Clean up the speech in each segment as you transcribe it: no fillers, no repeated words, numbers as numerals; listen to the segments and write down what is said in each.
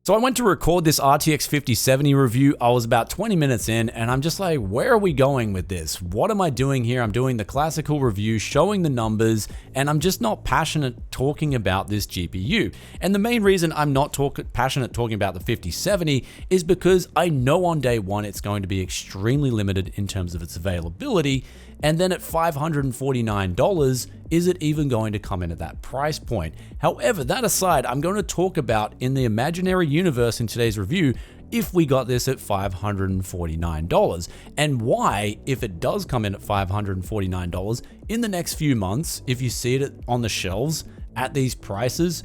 So I went to record this RTX 5070 review. I was about 20 minutes in and I'm just like, where are we going with this? What am I doing here? I'm doing the classical review, showing the numbers, and I'm just not passionate talking about this GPU. And the main reason I'm not passionate talking about the 5070 is because I know on day one it's going to be extremely limited in terms of its availability. And then at $549, is it even going to come in at that price point? However, that aside, I'm going to talk about in the imaginary universe in today's review, if we got this at $549 and why, if it does come in at $549 in the next few months, if you see it on the shelves at these prices,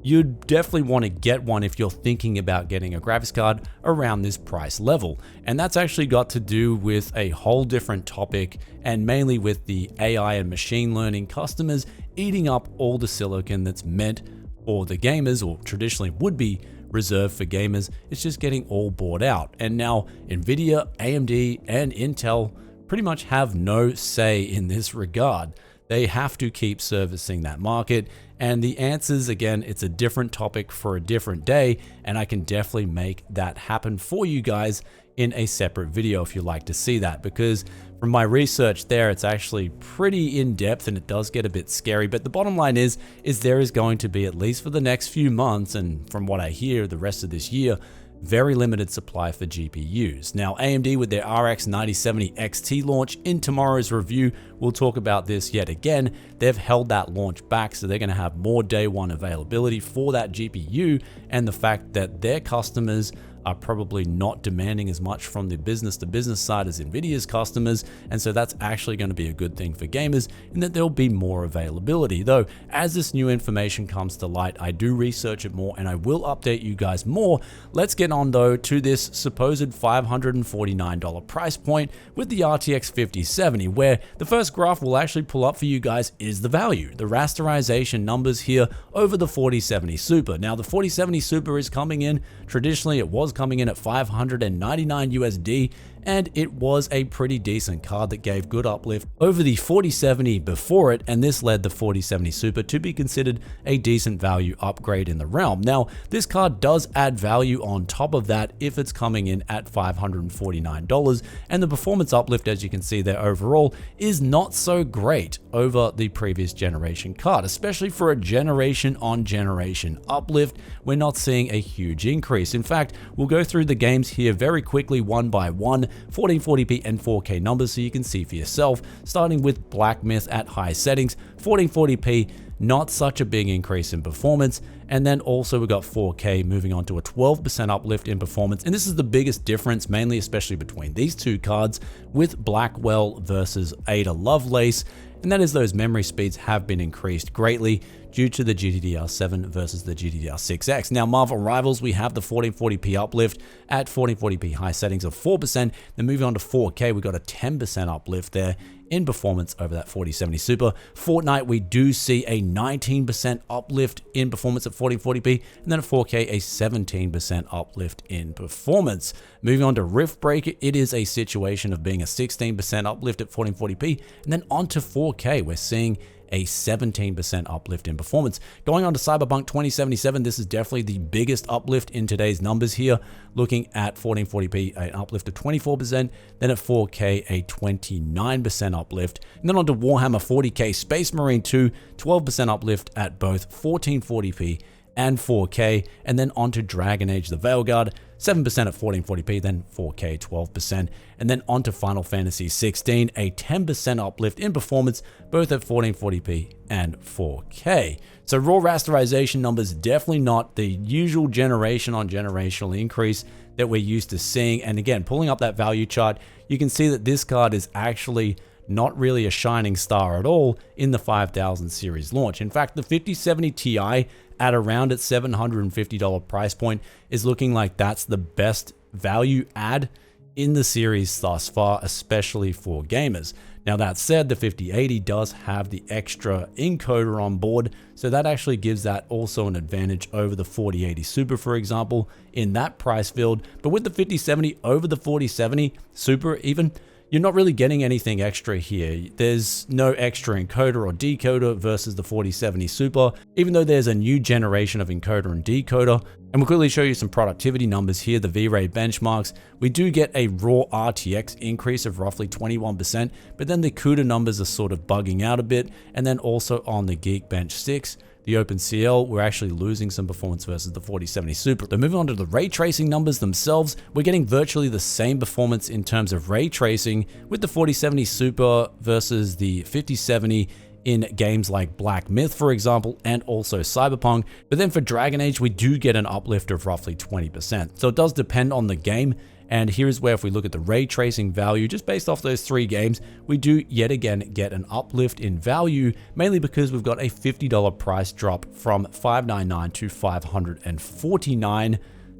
you'd definitely want to get one if you're thinking about getting a graphics card around this price level. And that's actually got to do with a whole different topic, and mainly with the AI and machine learning customers eating up all the silicon that's meant for the gamers, or traditionally would be reserved for gamers. It's just getting all bought out. And now Nvidia, AMD, and Intel pretty much have no say in this regard. They have to keep servicing that market. And the answers, again, it's a different topic for a different day, and I can definitely make that happen for you guys in a separate video if you'd like to see that, because from my research there, it's actually pretty in-depth and it does get a bit scary. But the bottom line is there is going to be, at least for the next few months, and from what I hear, the rest of this year, very limited supply for GPUs. Now, AMD with their RX 9070 XT launch in tomorrow's review, we'll talk about this yet again. They've held that launch back, so they're going to have more day one availability for that GPU, and the fact that their customers are probably not demanding as much from the business-to-business side as Nvidia's customers, and so that's actually going to be a good thing for gamers in that there'll be more availability. Though, as this new information comes to light, I do research it more and I will update you guys more. Let's get on though to this supposed $549 price point with the RTX 5070, where the first graph we'll actually pull up for you guys is the value, the rasterization numbers here over the 4070 Super. Now, the 4070 Super is coming in, traditionally it was coming in at $599 USD, and it was a pretty decent card that gave good uplift over the 4070 before it, and this led the 4070 Super to be considered a decent value upgrade in the realm. Now, this card does add value on top of that if it's coming in at $549, and the performance uplift, as you can see there overall, is not so great over the previous generation card, especially for a generation on generation uplift. We're not seeing a huge increase. In fact, we'll go through the games here very quickly one by one, 1440p and 4K numbers so you can see for yourself, starting with Blackmyth at high settings, 1440p, not such a big increase in performance, and then also we got 4K moving on to a 12% uplift in performance, and this is the biggest difference, mainly especially between these two cards with Blackwell versus Ada Lovelace, and that is those memory speeds have been increased greatly due to the GDDR7 versus the GDDR6X. Now, Marvel Rivals, we have the 1440p uplift at 1440p high settings of 4%. Then moving on to 4K, we got a 10% uplift there in performance over that 4070 Super. Fortnite, we do see a 19% uplift in performance at 1440p, and then at 4K, a 17% uplift in performance. Moving on to Riftbreaker, it is a situation of being a 16% uplift at 1440p, and then onto 4K, we're seeing a 17% uplift in performance. Going on to Cyberpunk 2077, this is definitely the biggest uplift in today's numbers here. Looking at 1440p, an uplift of 24%, then at 4K, a 29% uplift. And then on to Warhammer 40k Space Marine 2, 12% uplift at both 1440p and 4K, and then onto Dragonage the Veilguard, 7% at 1440p, then 4K 12%, and then onto Final Fantasy 16, a 10% uplift in performance, both at 1440p and 4K. So raw rasterization numbers, definitely not the usual generation on generational increase that we're used to seeing. And again, pulling up that value chart, you can see that this card is actually not really a shining star at all in the 5000 series launch. In fact, the 5070 Ti at around its $750 price point is looking like that's the best value add in the series thus far, especially for gamers. Now, that said, the 5080 does have the extra encoder on board, so that actually gives that also an advantage over the 4080 Super, for example, in that price field. But with the 5070 over the 4070 Super even, you're not really getting anything extra here. There's no extra encoder or decoder versus the 4070 Super. Even though there's a new generation of encoder and decoder, And we'll quickly show you some productivity numbers here, the V-Ray benchmarks. We do get a raw RTX increase of roughly 21%, but then the CUDA numbers are sort of bugging out a bit. And then also on the Geekbench 6, the OpenCL, we're actually losing some performance versus the 4070 Super. So moving on to the ray tracing numbers themselves, we're getting virtually the same performance in terms of ray tracing with the 4070 Super versus the 5070 in games like Blackmyth, for example, and also Cyberpunk. But then for Dragonage, we do get an uplift of roughly 20%. So it does depend on the game. And here's where if we look at the ray tracing value, just based off those 3 games, we do yet again get an uplift in value, mainly because we've got a $50 price drop from $599 to $549,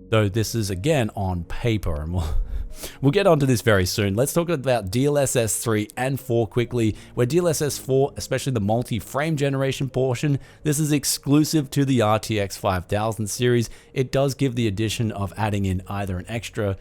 though this is again on paper, and we'll get onto this very soon. Let's talk about DLSS 3 and 4 quickly, where DLSS 4, especially the multi-frame generation portion, this is exclusive to the RTX 5000 series. It does give the addition of adding in either an extra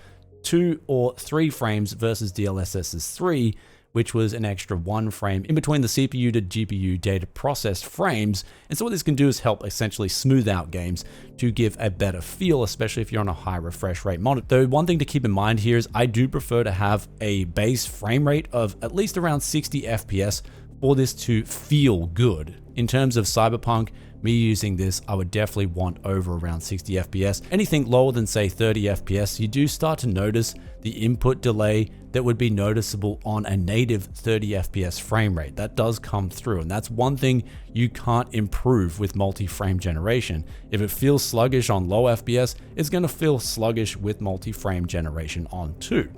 2 or 3 frames versus DLSS's 3, which was an extra 1 frame in between the CPU to GPU data processed frames. And so what this can do is help essentially smooth out games to give a better feel, especially if you're on a high refresh rate monitor. Though one thing to keep in mind here is I do prefer to have a base frame rate of at least around 60 FPS for this to feel good. In terms of Cyberpunk, me using this, I would definitely want over around 60 FPS. Anything lower than say 30 FPS, you do start to notice the input delay that would be noticeable on a native 30 FPS frame rate. That does come through, and that's one thing you can't improve with multi-frame generation. If it feels sluggish on low FPS, it's going to feel sluggish with multi-frame generation on 2.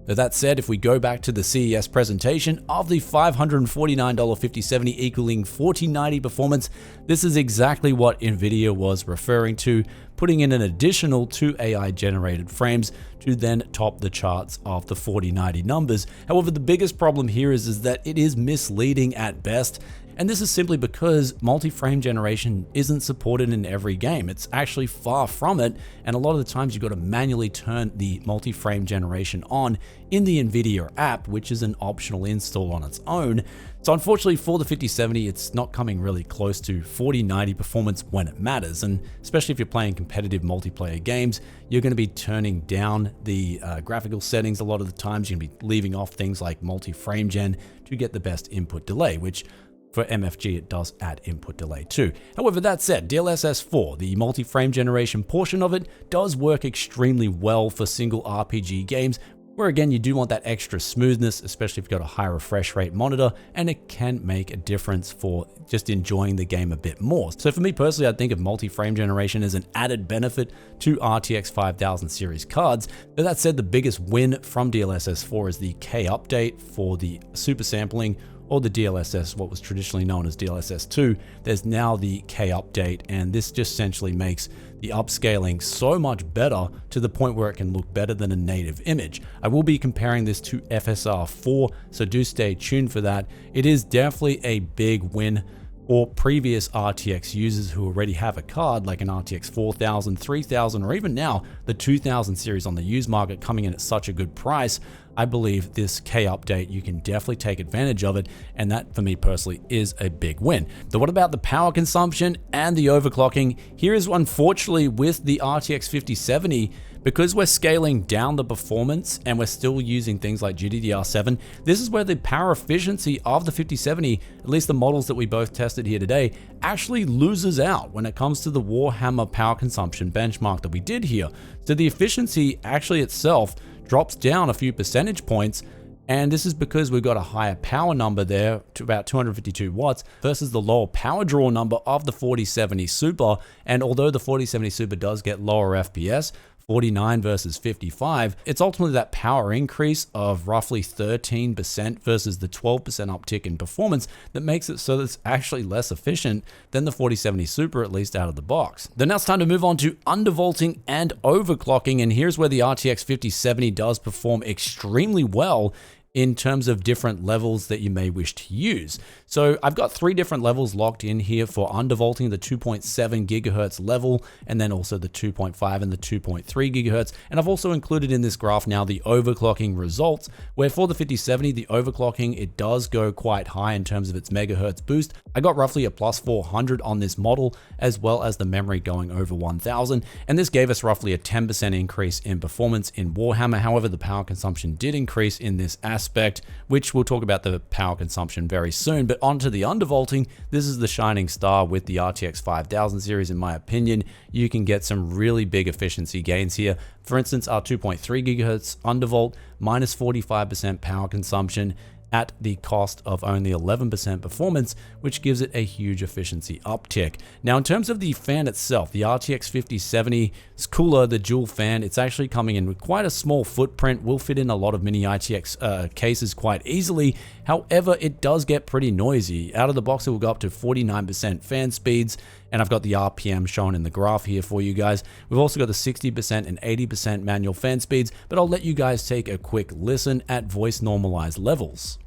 Now that said, if we go back to the CES presentation of the $549 5070 equaling 4090 performance, this is exactly what Nvidia was referring to, putting in an additional 2 AI generated frames to then top the charts of the 4090 numbers. However, the biggest problem here is that it is misleading at best. And this is simply because multi-frame generation isn't supported in every game. It's actually far from it. And a lot of the times you've got to manually turn the multi-frame generation on in the Nvidia app, which is an optional install on its own. So unfortunately for the 5070, it's not coming really close to 4090 performance when it matters. And especially if you're playing competitive multiplayer games, you're going to be turning down the graphical settings a lot of the times. You're going to be leaving off things like multi-frame gen to get the best input delay, which for MFG, it does add input delay too. However, that said, DLSS 4, the multi-frame generation portion of it, does work extremely well for single RPG games, where again, you do want that extra smoothness, especially if you've got a high refresh rate monitor, and it can make a difference for just enjoying the game a bit more. So for me personally, I think of multi-frame generation as an added benefit to RTX 5000 series cards. But that said, the biggest win from DLSS 4 is the K update for the super sampling, or the DLSS, what was traditionally known as DLSS 2, there's now the K update, and this just essentially makes the upscaling so much better to the point where it can look better than a native image. I will be comparing this to FSR 4, so do stay tuned for that. It is definitely a big win for previous RTX users who already have a card like an RTX 4000, 3000, or even now the 2000 series on the used market coming in at such a good price. I believe this K update, you can definitely take advantage of it, and that for me personally is a big win. But what about the power consumption and the overclocking? Here is unfortunately with the RTX 5070, because we're scaling down the performance and we're still using things like GDDR7, this is where the power efficiency of the 5070, at least the models that we both tested here today, actually loses out when it comes to the Warhammer power consumption benchmark that we did here. So the efficiency actually itself drops down a few percentage points, and this is because we've got a higher power number there to about 252 watts versus the lower power draw number of the 4070 Super. And although the 4070 Super does get lower FPS, 49 versus 55, it's ultimately that power increase of roughly 13% versus the 12% uptick in performance that makes it so that it's actually less efficient than the 4070 Super, at least out of the box. Then now it's time to move on to undervolting and overclocking, and here's where the RTX 5070 does perform extremely well in terms of different levels that you may wish to use. So I've got 3 different levels locked in here for undervolting, the 2.7 gigahertz level, and then also the 2.5 and the 2.3 gigahertz. And I've also included in this graph now the overclocking results, where for the 5070, the overclocking, it does go quite high in terms of its megahertz boost. I got roughly a plus 400 on this model, as well as the memory going over 1000. And this gave us roughly a 10% increase in performance in Warhammer. However, the power consumption did increase in this aspect, which we'll talk about the power consumption very soon. But onto the undervolting, this is the shining star with the RTX 5000 series. In my opinion, you can get some really big efficiency gains here. For instance, our 2.3 gigahertz undervolt, minus 45% power consumption at the cost of only 11% performance, which gives it a huge efficiency uptick. Now, in terms of the fan itself, the RTX 5070 is cooler, the dual fan. It's actually coming in with quite a small footprint, will fit in a lot of mini ITX cases quite easily. However, it does get pretty noisy. Out of the box, it will go up to 49% fan speeds, and I've got the RPM shown in the graph here for you guys. We've also got the 60% and 80% manual fan speeds, but I'll let you guys take a quick listen at voice normalized levels.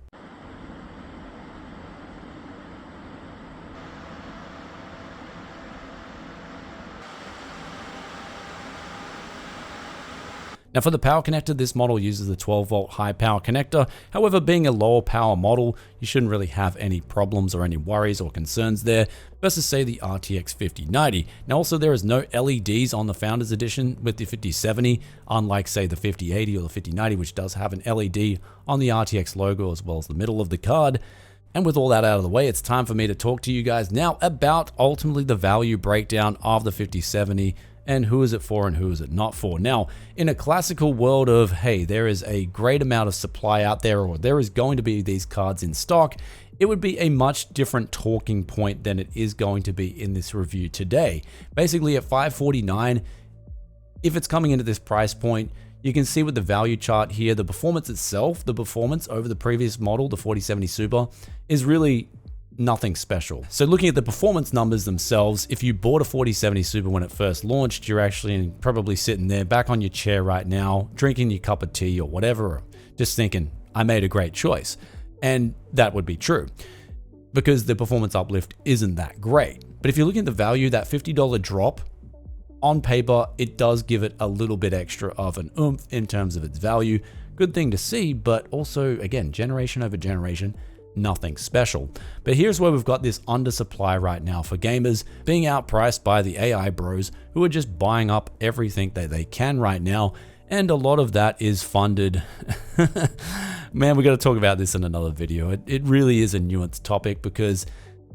Now for the power connector, this model uses the 12 volt high power connector. However, being a lower power model, you shouldn't really have any problems or any worries or concerns there versus say the RTX 5090. Now also there is no LEDs on the Founders Edition with the 5070, unlike say the 5080 or the 5090, which does have an LED on the RTX logo as well as the middle of the card. And with all that out of the way, it's time for me to talk to you guys now about ultimately the value breakdown of the 5070 and who is it for and who is it not for. Now, in a classical world of, hey, there is a great amount of supply out there, or there is going to be these cards in stock, it would be a much different talking point than it is going to be in this review today. Basically at $549, if it's coming into this price point, you can see with the value chart here, the performance itself, the performance over the previous model, the 4070 Super, is really nothing special. So looking at the performance numbers themselves, if you bought a 4070 Super when it first launched, you're actually probably sitting there back on your chair right now, drinking your cup of tea or whatever, just thinking, I made a great choice. And that would be true because the performance uplift isn't that great. But if you're looking at the value, that $50 drop, on paper, it does give it a little bit extra of an oomph in terms of its value. Good thing to see, but also, again, generation over generation, nothing special. But here's where we've got this undersupply right now for gamers, being outpriced by the AI bros who are just buying up everything that they can right now, and a lot of that is funded. Man, we got to talk about this in another video. It really is a nuanced topic because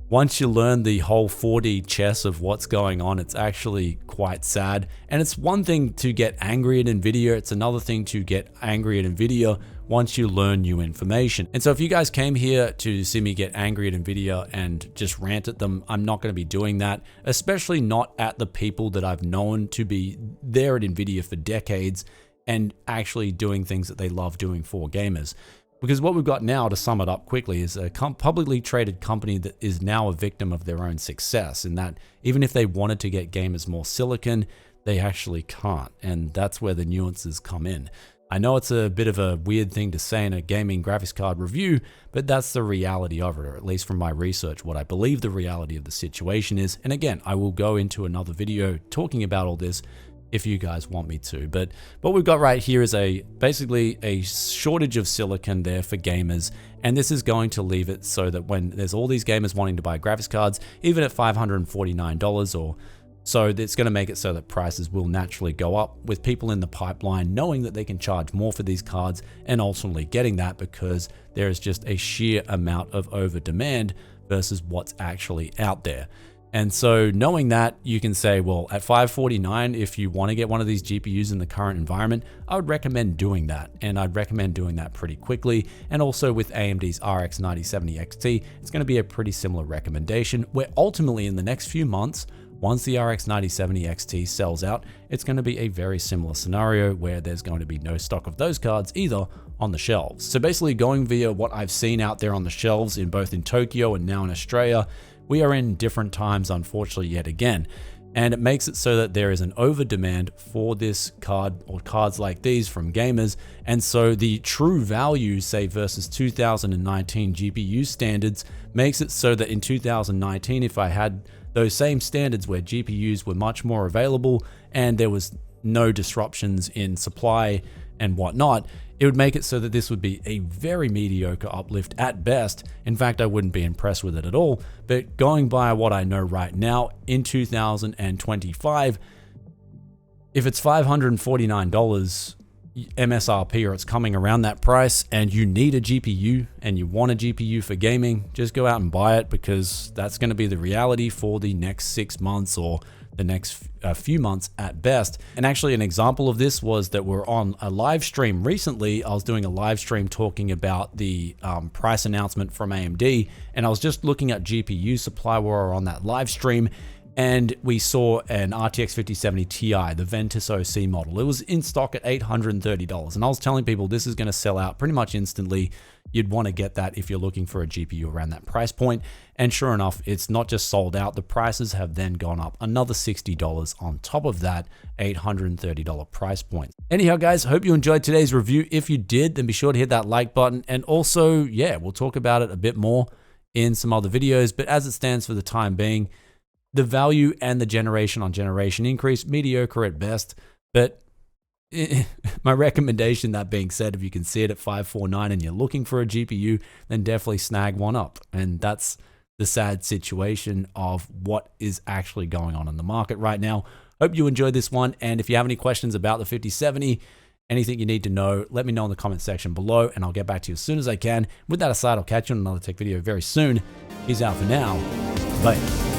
once you learn the whole 4D chess of what's going on, it's actually quite sad. And it's one thing to get angry at Nvidia, it's another thing to get angry at Nvidia once you learn new information. And so if you guys came here to see me get angry at Nvidia and just rant at them, I'm not going to be doing that, especially not at the people that I've known to be there at Nvidia for decades and actually doing things that they love doing for gamers. Because what we've got now, to sum it up quickly, is a publicly traded company that is now a victim of their own success, in that even if they wanted to get gamers more silicon, they actually can't. And that's where the nuances come in. I know it's a bit of a weird thing to say in a gaming graphics card review, but that's the reality of it, or at least from my research, what I believe the reality of the situation is. And again, I will go into another video talking about all this if you guys want me to. But what we've got right here is basically a shortage of silicon there for gamers, and this is going to leave it so that when there's all these gamers wanting to buy graphics cards, even at $549 or so, it's going to make it so that prices will naturally go up, with people in the pipeline knowing that they can charge more for these cards and ultimately getting that because there is just a sheer amount of over demand versus what's actually out there. And so knowing that, you can say, well, at $549, if you want to get one of these GPUs in the current environment, I would recommend doing that. And I'd recommend doing that pretty quickly. And also with AMD's RX 9070 XT, it's going to be a pretty similar recommendation, where ultimately in the next few months, once the RX 9070 XT sells out, it's going to be a very similar scenario where there's going to be no stock of those cards either on the shelves. So basically going via what I've seen out there on the shelves in both in Tokyo and now in Australia, we are in different times, unfortunately, yet again. And it makes it so that there is an over demand for this card or cards like these from gamers. And so the true value, say versus 2019 GPU standards, makes it so that in 2019, if I had those same standards where GPUs were much more available and there was no disruptions in supply and whatnot, it would make it so that this would be a very mediocre uplift at best. In fact, I wouldn't be impressed with it at all. But going by what I know right now in 2025, if it's $549 MSRP or it's coming around that price and you need a GPU and you want a GPU for gaming, just go out and buy it, because that's going to be the reality for the next 6 months or the next few months at best. And actually an example of this was that we're on a live stream recently. I was doing a live stream talking about the price announcement from AMD, and I was just looking at GPU supply while we were on that live stream, and we saw an RTX 5070 Ti, the Ventus OC model. It was in stock at $830, and I was telling people this is going to sell out pretty much instantly. You'd want to get that if you're looking for a GPU around that price point. And sure enough, it's not just sold out, the prices have then gone up another $60 on top of that $830 price point. Anyhow, guys, hope you enjoyed today's review. If you did, then be sure to hit that like button. And also, yeah, we'll talk about it a bit more in some other videos. But as it stands for the time being, the value and the generation on generation increase, mediocre at best. But my recommendation, that being said, if you can see it at 549 and you're looking for a GPU, then definitely snag one up. And that's the sad situation of what is actually going on in the market right now. Hope you enjoyed this one. And if you have any questions about the 5070, anything you need to know, let me know in the comment section below and I'll get back to you as soon as I can. With that aside, I'll catch you on another tech video very soon. Peace out for now. Bye.